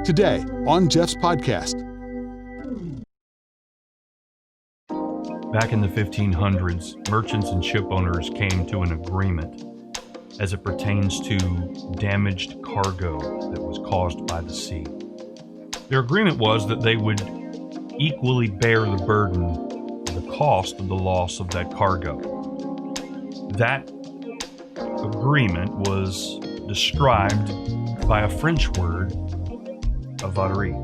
today on Jeff's podcast. Back in the 1500s, merchants and ship owners came to an agreement as it pertains to damaged cargo that was caused by the sea. Their agreement was that they would equally bear the burden of the cost of the loss of that cargo. That agreement was described by a French word, avarie.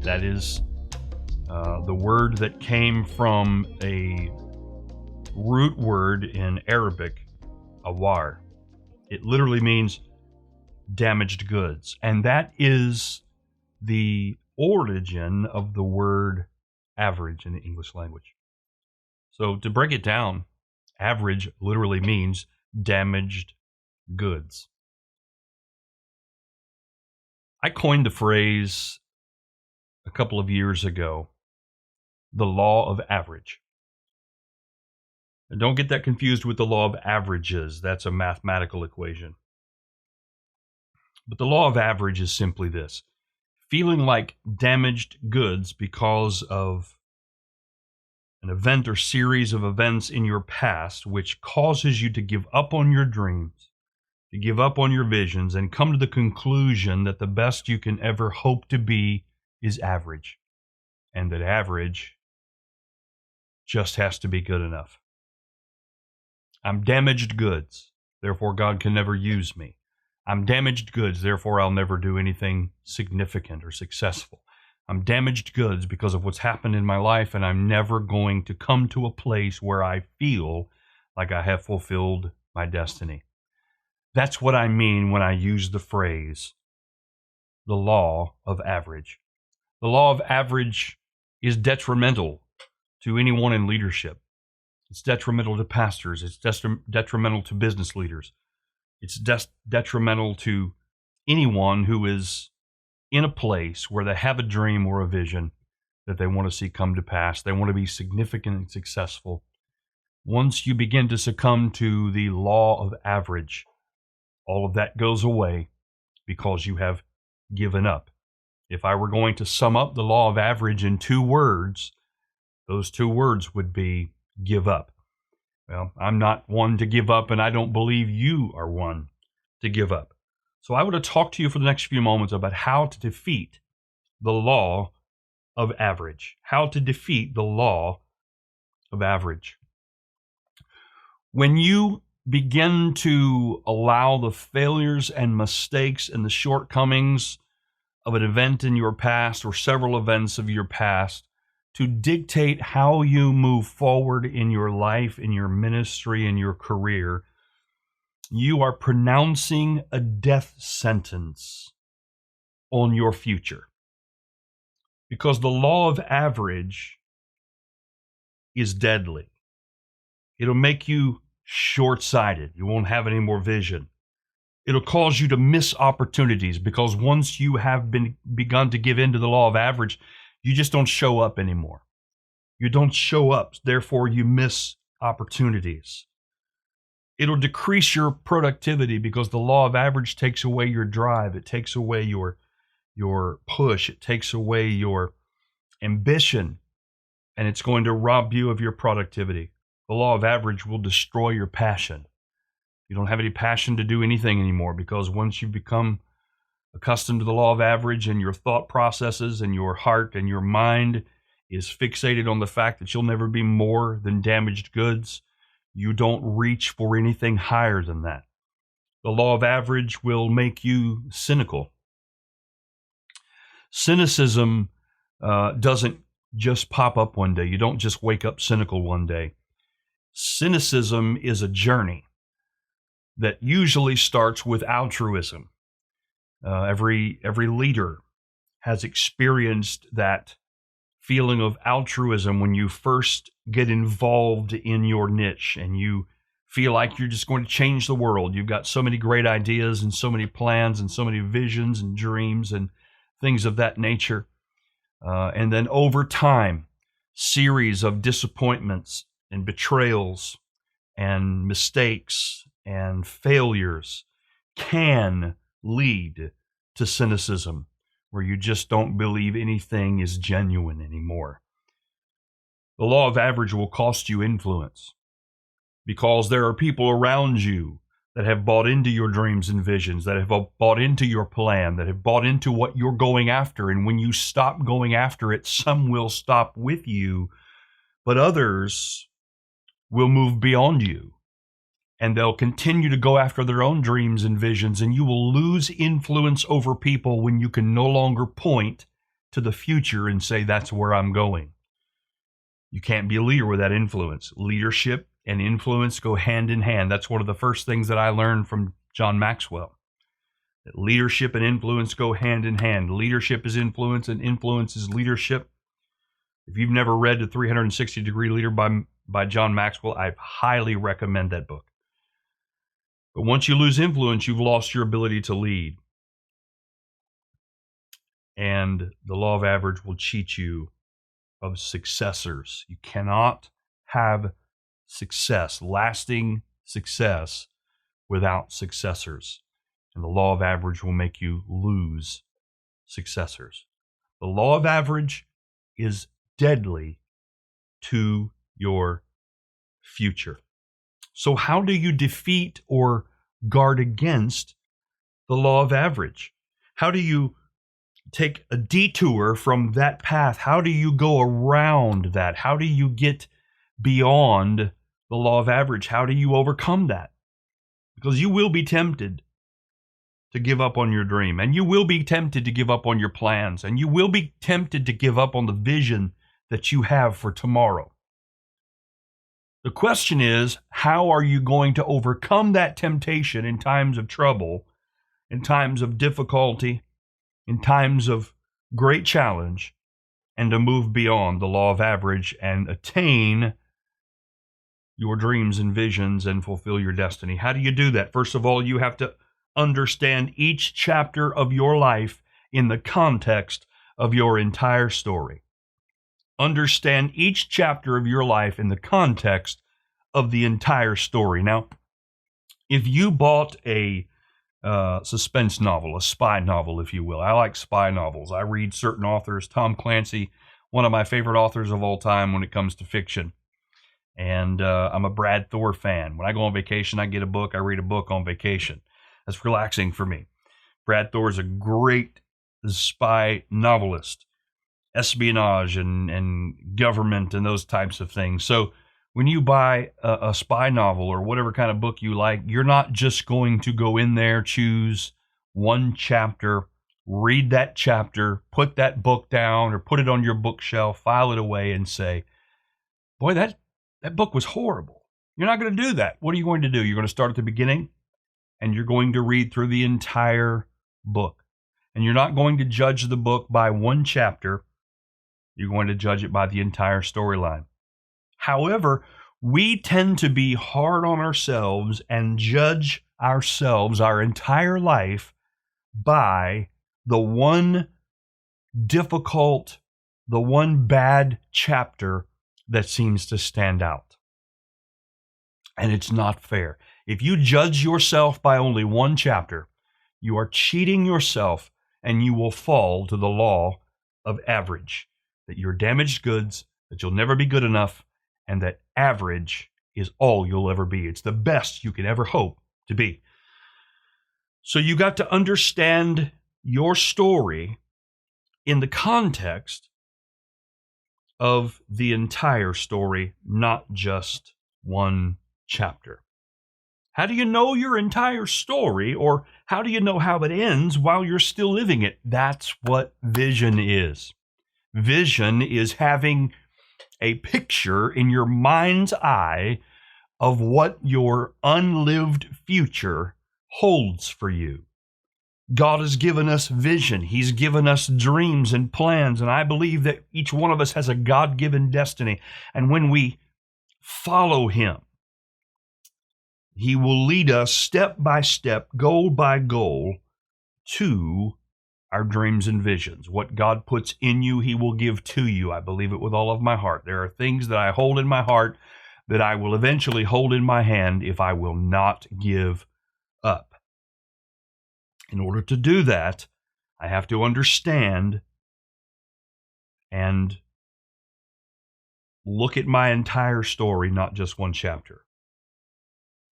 That is the word that came from a root word in Arabic, awar. It literally means damaged goods, and that is the origin of the word average in the English language. So to break it down, average literally means damaged goods. I coined the phrase a couple of years ago, the law of average. And don't get that confused with the law of averages. That's a mathematical equation. But the law of average is simply this: feeling like damaged goods because of an event or series of events in your past which causes you to give up on your dreams, to give up on your visions, and come to the conclusion that the best you can ever hope to be is average, and that average just has to be good enough. I'm damaged goods, therefore God can never use me. I'm damaged goods, therefore I'll never do anything significant or successful. I'm damaged goods because of what's happened in my life, and I'm never going to come to a place where I feel like I have fulfilled my destiny. That's what I mean when I use the phrase, the law of average. The law of average is detrimental to anyone in leadership. It's detrimental to pastors. It's detrimental to business leaders. It's detrimental to anyone who is in a place where they have a dream or a vision that they want to see come to pass. They want to be significant and successful. Once you begin to succumb to the law of average, all of that goes away because you have given up. If I were going to sum up the law of average in 2 words, those 2 words would be give up. Well, I'm not one to give up, and I don't believe you are one to give up. So I want to talk to you for the next few moments about how to defeat the law of average. How to defeat the law of average. When you begin to allow the failures and mistakes and the shortcomings of an event in your past or several events of your past to dictate how you move forward in your life, in your ministry, in your career, you are pronouncing a death sentence on your future. Because the law of average is deadly. It'll make you short-sighted. You won't have any more vision. It'll cause you to miss opportunities because once you have begun to give in to the law of average, you just don't show up anymore. You don't show up, therefore you miss opportunities. It'll decrease your productivity because the law of average takes away your drive. It takes away your push. It takes away your ambition, and it's going to rob you of your productivity. The law of average will destroy your passion. You don't have any passion to do anything anymore because once you become accustomed to the law of average and your thought processes and your heart and your mind is fixated on the fact that you'll never be more than damaged goods, you don't reach for anything higher than that. The law of average will make you cynical. Cynicism doesn't just pop up one day. You don't just wake up cynical one day. Cynicism is a journey that usually starts with altruism. Every leader has experienced that feeling of altruism when you first get involved in your niche and you feel like you're just going to change the world. You've got so many great ideas and so many plans and so many visions and dreams and things of that nature. And then over time, series of disappointments and betrayals and mistakes and failures can lead to cynicism. where you just don't believe anything is genuine anymore. The law of average will cost you influence because there are people around you that have bought into your dreams and visions, that have bought into your plan, that have bought into what you're going after. And when you stop going after it, some will stop with you, but others will move beyond you. And they'll continue to go after their own dreams and visions, and you will lose influence over people when you can no longer point to the future and say, that's where I'm going. You can't be a leader without influence. Leadership and influence go hand in hand. That's one of the first things that I learned from John Maxwell. That leadership and influence go hand in hand. Leadership is influence, and influence is leadership. If you've never read The 360-Degree Leader by John Maxwell, I highly recommend that book. But once you lose influence, you've lost your ability to lead. And the law of average will cheat you of successors. You cannot have success, lasting success, without successors. And the law of average will make you lose successors. The law of average is deadly to your future. So how do you defeat or guard against the law of average? How do you take a detour from that path? How do you go around that? How do you get beyond the law of average? How do you overcome that? Because you will be tempted to give up on your dream, and you will be tempted to give up on your plans, and you will be tempted to give up on the vision that you have for tomorrow. The question is, how are you going to overcome that temptation in times of trouble, in times of difficulty, in times of great challenge, and to move beyond the law of average and attain your dreams and visions and fulfill your destiny? How do you do that? First of all, you have to understand each chapter of your life in the context of your entire story. Understand each chapter of your life in the context of the entire story. Now, if you bought a suspense novel, a spy novel, if you will. I like spy novels. I read certain authors. Tom Clancy, one of my favorite authors of all time when it comes to fiction. And I'm a Brad Thor fan. When I go on vacation, I get a book. I read a book on vacation. That's relaxing for me. Brad Thor is a great spy novelist, espionage and government and those types of things. So when you buy a spy novel or whatever kind of book you like, you're not just going to go in there, choose one chapter, read that chapter, put that book down or put it on your bookshelf, file it away and say, boy, that book was horrible. You're not going to do that. What are you going to do? You're going to start at the beginning and you're going to read through the entire book. And you're not going to judge the book by one chapter. You're going to judge it by the entire storyline. However, we tend to be hard on ourselves and judge ourselves, our entire life, by the one difficult, the one bad chapter that seems to stand out. And it's not fair. If you judge yourself by only one chapter, you are cheating yourself and you will fall to the law of average, that you're damaged goods, that you'll never be good enough, and that average is all you'll ever be. It's the best you can ever hope to be. So you got to understand your story in the context of the entire story, not just one chapter. How do you know your entire story, or how do you know how it ends while you're still living it? That's what vision is. Vision is having a picture in your mind's eye of what your unlived future holds for you. God has given us vision. He's given us dreams and plans, and I believe that each one of us has a God-given destiny. And when we follow Him, He will lead us step by step, goal by goal, to our dreams and visions. What God puts in you, He will give to you. I believe it with all of my heart. There are things that I hold in my heart that I will eventually hold in my hand if I will not give up. In order to do that, I have to understand and look at my entire story, not just one chapter.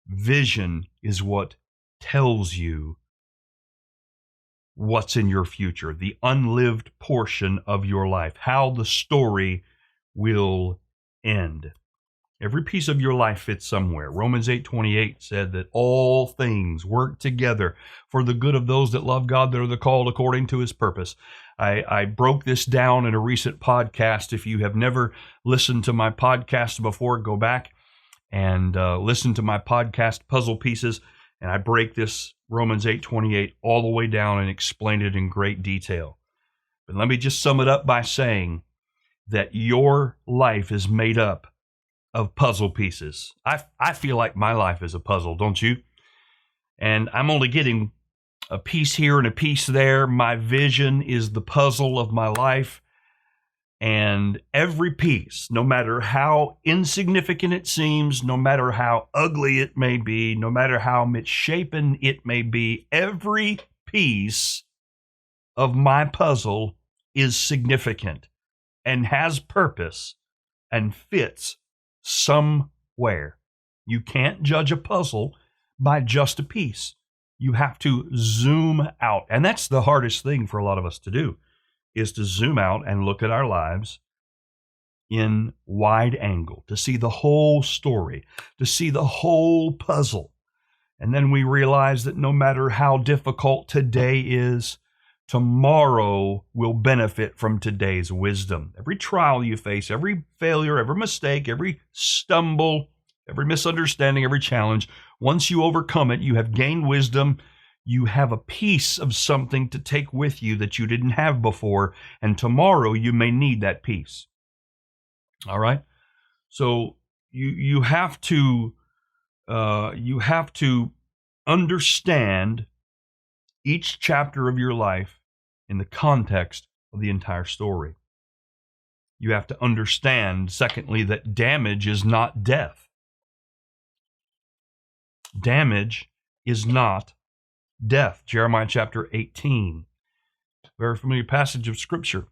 Vision is what tells you what's in your future, the unlived portion of your life, how the story will end. Every piece of your life fits somewhere. Romans 8:28 said that all things work together for the good of those that love God, that are the called according to his purpose. I broke this down in a recent podcast. If you have never listened to my podcast before, go back and listen to my podcast, Puzzle Pieces, and I break this Romans 8:28 all the way down and explain it in great detail. But let me just sum it up by saying that your life is made up of puzzle pieces. I feel like my life is a puzzle, don't you? And I'm only getting a piece here and a piece there. My vision is the puzzle of my life. And every piece, no matter how insignificant it seems, no matter how ugly it may be, no matter how misshapen it may be, every piece of my puzzle is significant and has purpose and fits somewhere. You can't judge a puzzle by just a piece. You have to zoom out. And that's the hardest thing for a lot of us to do, is to zoom out and look at our lives in wide angle, to see the whole story, to see the whole puzzle. And then we realize that no matter how difficult today is, tomorrow will benefit from today's wisdom. Every trial you face, every failure, every mistake, every stumble, every misunderstanding, every challenge, once you overcome it, you have gained wisdom. You have a piece of something to take with you that you didn't have before, and tomorrow you may need that piece. All right? So you have to understand each chapter of your life in the context of the entire story. You have to understand, secondly, that damage is not death. Damage is not death. Jeremiah chapter 18, very familiar passage of Scripture.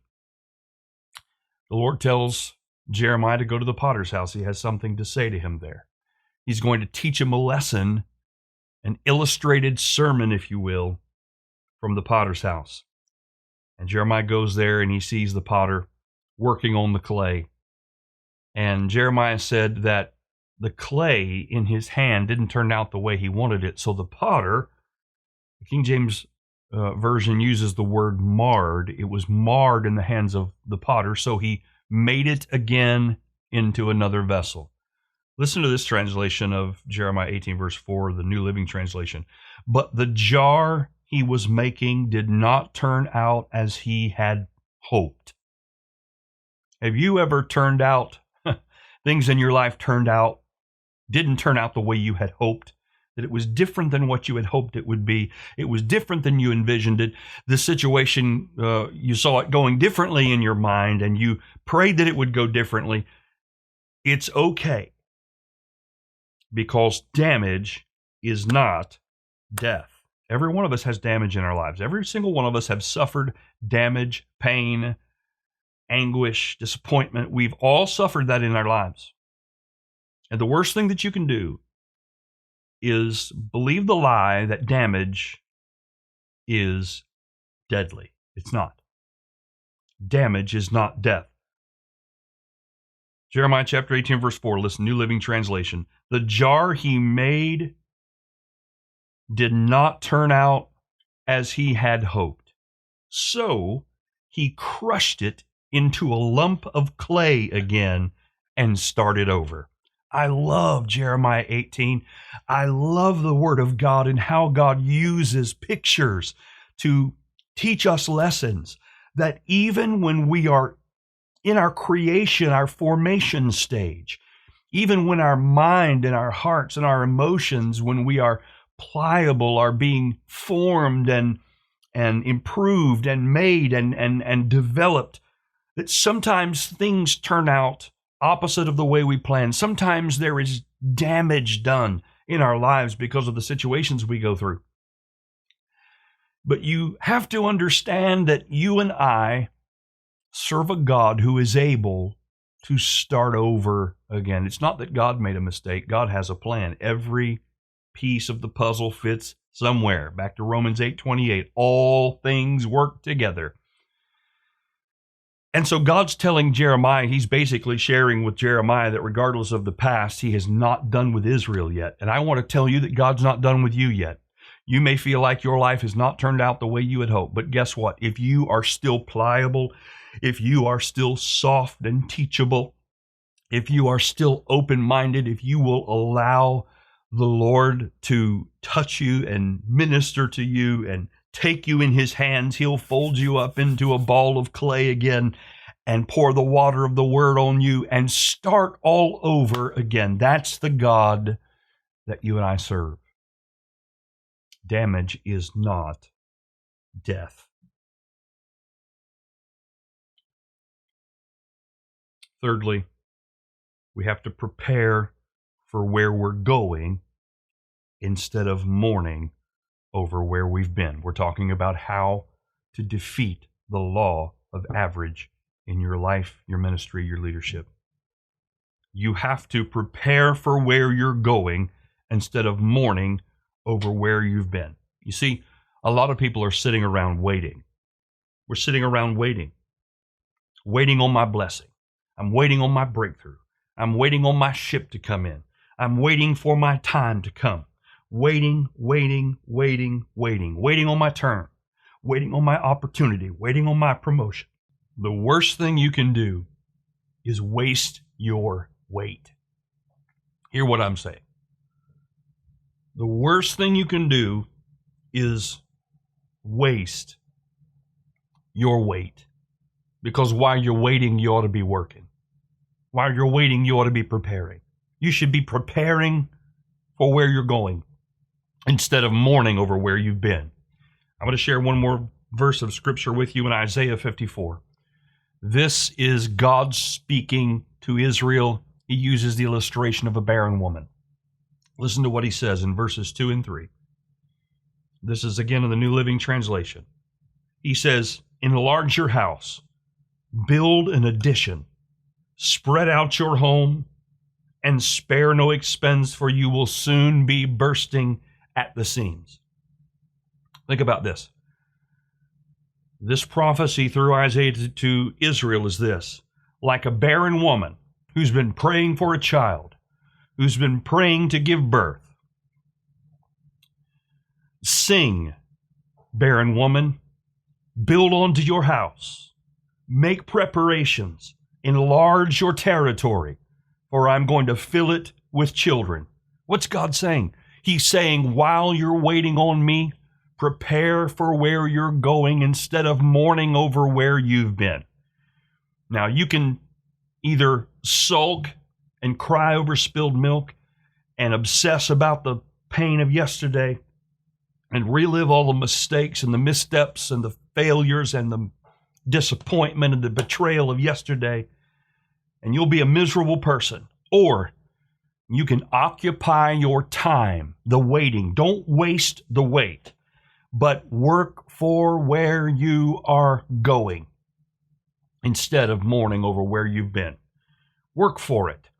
The Lord tells Jeremiah to go to the potter's house. He has something to say to him there. He's going to teach him a lesson, an illustrated sermon, if you will, from the potter's house. And Jeremiah goes there and he sees the potter working on the clay. And Jeremiah said that the clay in his hand didn't turn out the way he wanted it. So the potter, the King James Version uses the word marred. It was marred in the hands of the potter, so he made it again into another vessel. Listen to this translation of Jeremiah 18, verse 4, the New Living Translation. But the jar he was making did not turn out as he had hoped. Have you ever turned out, things in your life didn't turn out the way you had hoped? That it was different than what you had hoped it would be. It was different than you envisioned it. The situation, you saw it going differently in your mind, and you prayed that it would go differently. It's okay, because damage is not death. Every one of us has damage in our lives. Every single one of us have suffered damage, pain, anguish, disappointment. We've all suffered that in our lives. And the worst thing that you can do is believe the lie that damage is deadly. It's not. Damage is not death. Jeremiah chapter 18, verse 4, listen, New Living Translation. The jar he made did not turn out as he had hoped. So he crushed it into a lump of clay again and started over. I love Jeremiah 18. I love the Word of God and how God uses pictures to teach us lessons, that even when we are in our creation, our formation stage, even when our mind and our hearts and our emotions, when we are pliable, are being formed and improved and made and developed, that sometimes things turn out opposite of the way we plan. Sometimes there is damage done in our lives because of the situations we go through. But you have to understand that you and I serve a God who is able to start over again. It's not that God made a mistake. God has a plan. Every piece of the puzzle fits somewhere. Back to Romans 8:28. All things work together. And so God's telling Jeremiah, he's basically sharing with Jeremiah that regardless of the past, he has not done with Israel yet. And I want to tell you that God's not done with you yet. You may feel like your life has not turned out the way you had hoped, but guess what? If you are still pliable, if you are still soft and teachable, if you are still open-minded, if you will allow the Lord to touch you and minister to you and take you in his hands, he'll fold you up into a ball of clay again and pour the water of the word on you and start all over again. That's the God that you and I serve. Damage is not death. Thirdly, we have to prepare for where we're going instead of mourning over where we've been. We're talking about how to defeat the law of average in your life, your ministry, your leadership. You have to prepare for where you're going instead of mourning over where you've been. You see, a lot of people are sitting around waiting. We're sitting around waiting on my blessing. I'm waiting on my breakthrough. I'm waiting on my ship to come in. I'm waiting for my time to come. Waiting on my turn, waiting on my opportunity, waiting on my promotion. The worst thing you can do is waste your wait. Hear what I'm saying. The worst thing you can do is waste your wait. Because while you're waiting, you ought to be working. While you're waiting, you ought to be preparing. You should be preparing for where you're going instead of mourning over where you've been. I'm going to share one more verse of scripture with you in Isaiah 54. This is God speaking to Israel. He uses the illustration of a barren woman. Listen to what he says in verses 2 and 3. This is again in the New Living Translation. He says, enlarge your house, build an addition, spread out your home, and spare no expense, for you will soon be bursting at the seams. Think about this. This prophecy through Isaiah to Israel is this: like a barren woman who's been praying for a child, who's been praying to give birth. Sing, barren woman, build onto your house, make preparations, enlarge your territory, for I'm going to fill it with children. What's God saying? He's saying, while you're waiting on me, prepare for where you're going instead of mourning over where you've been. Now, you can either sulk and cry over spilled milk and obsess about the pain of yesterday and relive all the mistakes and the missteps and the failures and the disappointment and the betrayal of yesterday, and you'll be a miserable person. Or you can occupy your time, the waiting. Don't waste the wait, but work for where you are going instead of mourning over where you've been. Work for it.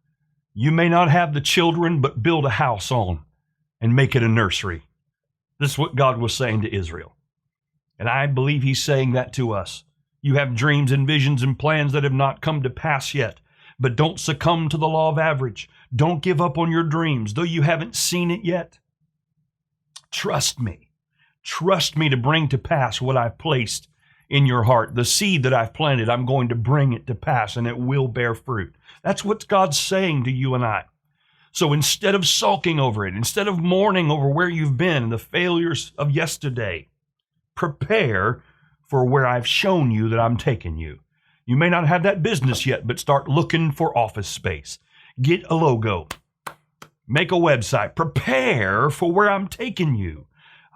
You may not have the children, but build a house on and make it a nursery. This is what God was saying to Israel. And I believe he's saying that to us. You have dreams and visions and plans that have not come to pass yet, but don't succumb to the law of average. Don't give up on your dreams, though you haven't seen it yet. Trust me. Trust me to bring to pass what I've placed in your heart. The seed that I've planted, I'm going to bring it to pass, and it will bear fruit. That's what God's saying to you and I. So instead of sulking over it, instead of mourning over where you've been and the failures of yesterday, prepare for where I've shown you that I'm taking you. You may not have that business yet, but start looking for office space. Get a logo. Make a website. Prepare for where I'm taking you.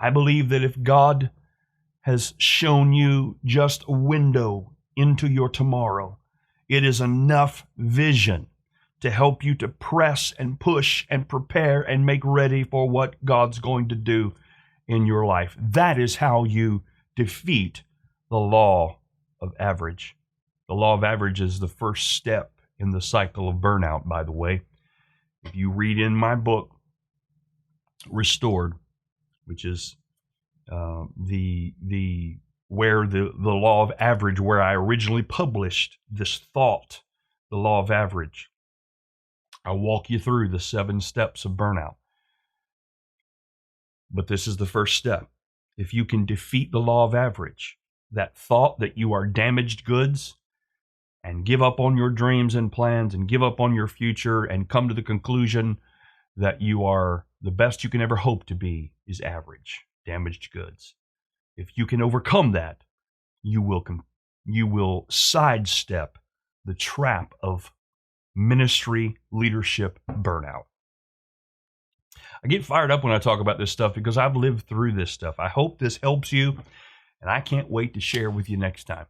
I believe that if God has shown you just a window into your tomorrow, it is enough vision to help you to press and push and prepare and make ready for what God's going to do in your life. That is how you defeat the law of average. The law of average is the first step in the cycle of burnout, by the way. If you read in my book, Restored, which is where the law of average, where I originally published this thought, the law of average, I'll walk you through the 7 steps of burnout. But this is the first step. If you can defeat the law of average, that thought that you are damaged goods, and give up on your dreams and plans and give up on your future and come to the conclusion that you are the best you can ever hope to be is average, damaged goods. If you can overcome that, you will sidestep the trap of ministry leadership burnout. I get fired up when I talk about this stuff because I've lived through this stuff. I hope this helps you, and I can't wait to share with you next time.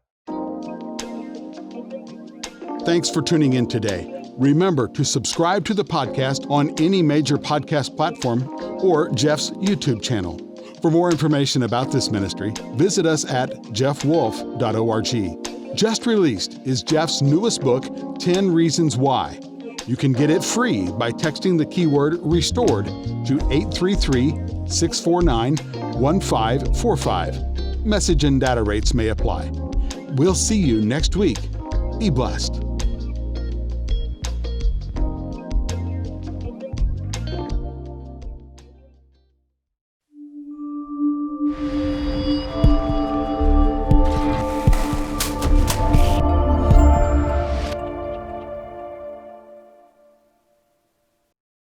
Thanks for tuning in today. Remember to subscribe to the podcast on any major podcast platform or Jeff's YouTube channel. For more information about this ministry, visit us at jeffwolf.org. Just released is Jeff's newest book, 10 Reasons Why. You can get it free by texting the keyword RESTORED to 833-649-1545. Message and data rates may apply. We'll see you next week. Be blessed.